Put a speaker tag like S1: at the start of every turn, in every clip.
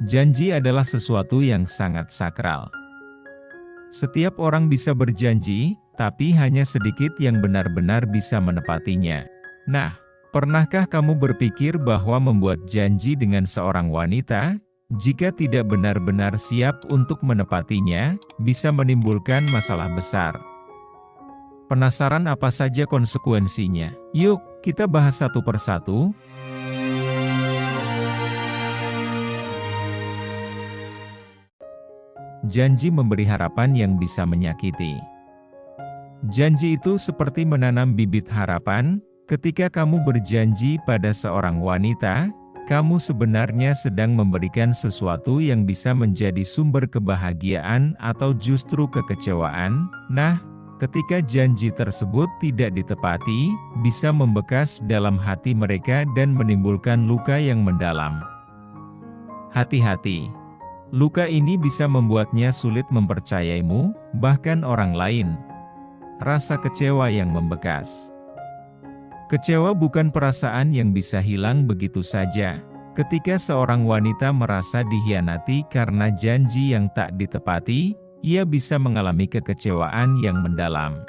S1: Janji adalah sesuatu yang sangat sakral. Setiap orang bisa berjanji, tapi hanya sedikit yang benar-benar bisa menepatinya. Nah, pernahkah kamu berpikir bahwa membuat janji dengan seorang wanita, jika tidak benar-benar siap untuk menepatinya, bisa menimbulkan masalah besar? Penasaran apa saja konsekuensinya? Yuk, kita bahas satu persatu. Janji memberi harapan yang bisa menyakiti. Janji itu seperti menanam bibit harapan. Ketika kamu berjanji pada seorang wanita, kamu sebenarnya sedang memberikan sesuatu yang bisa menjadi sumber kebahagiaan atau justru kekecewaan. Nah, ketika janji tersebut tidak ditepati, bisa membekas dalam hati mereka dan menimbulkan luka yang mendalam. Hati-hati. Luka ini bisa membuatnya sulit mempercayaimu, bahkan orang lain. Rasa kecewa yang membekas. Kecewa bukan perasaan yang bisa hilang begitu saja. Ketika seorang wanita merasa dikhianati karena janji yang tak ditepati, ia bisa mengalami kekecewaan yang mendalam.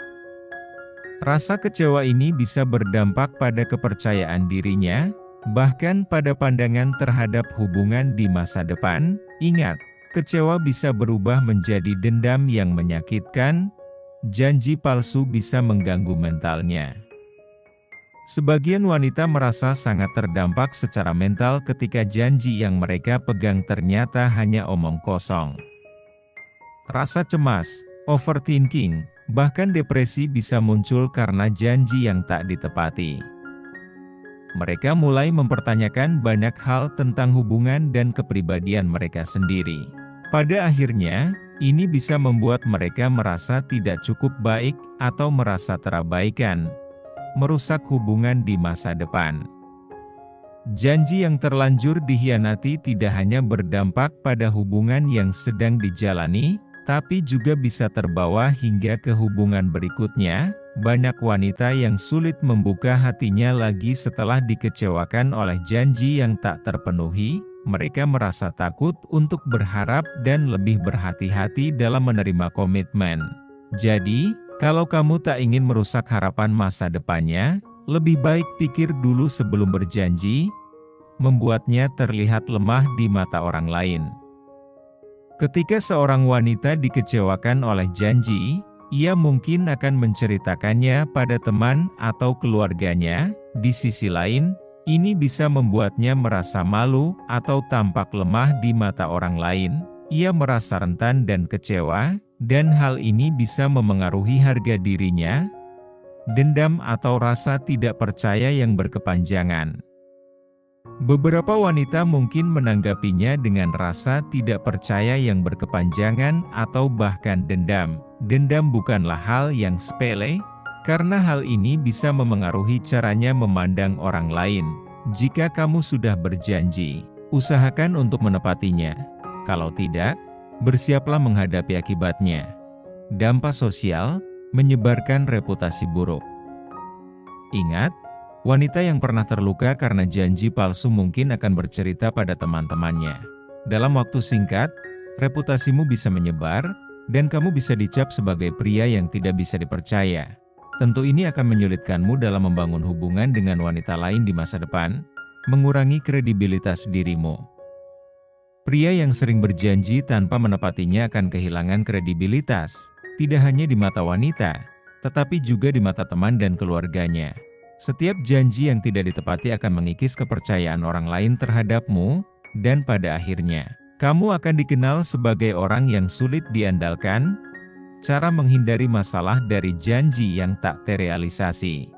S1: Rasa kecewa ini bisa berdampak pada kepercayaan dirinya, bahkan pada pandangan terhadap hubungan di masa depan. Ingat, kecewa bisa berubah menjadi dendam yang menyakitkan. Janji palsu bisa mengganggu mentalnya. Sebagian wanita merasa sangat terdampak secara mental ketika janji yang mereka pegang ternyata hanya omong kosong. Rasa cemas, overthinking, bahkan depresi bisa muncul karena janji yang tak ditepati. Mereka mulai mempertanyakan banyak hal tentang hubungan dan kepribadian mereka sendiri. Pada akhirnya, ini bisa membuat mereka merasa tidak cukup baik atau merasa terabaikan, merusak hubungan di masa depan. Janji yang terlanjur dikhianati tidak hanya berdampak pada hubungan yang sedang dijalani, tapi juga bisa terbawa hingga ke hubungan berikutnya. Banyak wanita yang sulit membuka hatinya lagi setelah dikecewakan oleh janji yang tak terpenuhi. Mereka merasa takut untuk berharap dan lebih berhati-hati dalam menerima komitmen. Jadi, kalau kamu tak ingin merusak harapan masa depannya, lebih baik pikir dulu sebelum berjanji, membuatnya terlihat lemah di mata orang lain. Ketika seorang wanita dikecewakan oleh janji, ia mungkin akan menceritakannya pada teman atau keluarganya. Di sisi lain, ini bisa membuatnya merasa malu atau tampak lemah di mata orang lain. Ia merasa rentan dan kecewa, dan hal ini bisa memengaruhi harga dirinya, dendam atau rasa tidak percaya yang berkepanjangan. Beberapa wanita mungkin menanggapinya dengan rasa tidak percaya yang berkepanjangan atau bahkan dendam. Dendam bukanlah hal yang sepele, karena hal ini bisa memengaruhi caranya memandang orang lain. Jika kamu sudah berjanji, usahakan untuk menepatinya. Kalau tidak, bersiaplah menghadapi akibatnya. Dampak sosial, menyebarkan reputasi buruk. Ingat, wanita yang pernah terluka karena janji palsu mungkin akan bercerita pada teman-temannya. Dalam waktu singkat, reputasimu bisa menyebar, dan kamu bisa dicap sebagai pria yang tidak bisa dipercaya. Tentu ini akan menyulitkanmu dalam membangun hubungan dengan wanita lain di masa depan, mengurangi kredibilitas dirimu. Pria yang sering berjanji tanpa menepatinya akan kehilangan kredibilitas, tidak hanya di mata wanita, tetapi juga di mata teman dan keluarganya. Setiap janji yang tidak ditepati akan mengikis kepercayaan orang lain terhadapmu, dan pada akhirnya, kamu akan dikenal sebagai orang yang sulit diandalkan. Cara menghindari masalah dari janji yang tak terrealisasi.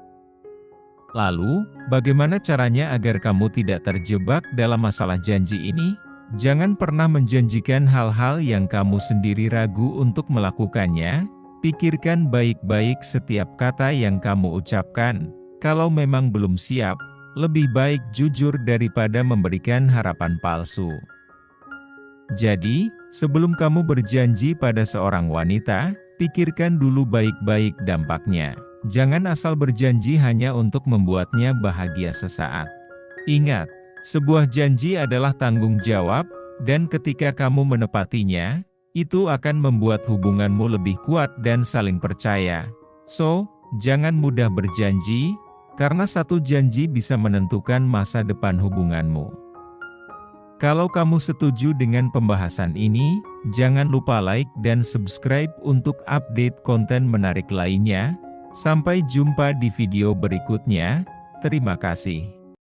S1: Lalu, bagaimana caranya agar kamu tidak terjebak dalam masalah janji ini? Jangan pernah menjanjikan hal-hal yang kamu sendiri ragu untuk melakukannya. Pikirkan baik-baik setiap kata yang kamu ucapkan. Kalau memang belum siap, lebih baik jujur daripada memberikan harapan palsu. Jadi, sebelum kamu berjanji pada seorang wanita, pikirkan dulu baik-baik dampaknya. Jangan asal berjanji hanya untuk membuatnya bahagia sesaat. Ingat, sebuah janji adalah tanggung jawab, Dan ketika kamu menepatinya, itu akan membuat hubunganmu lebih kuat dan saling percaya. So, jangan mudah berjanji, karena satu janji bisa menentukan masa depan hubunganmu. Kalau kamu setuju dengan pembahasan ini, jangan lupa like dan subscribe untuk update konten menarik lainnya. Sampai jumpa di video berikutnya. Terima kasih.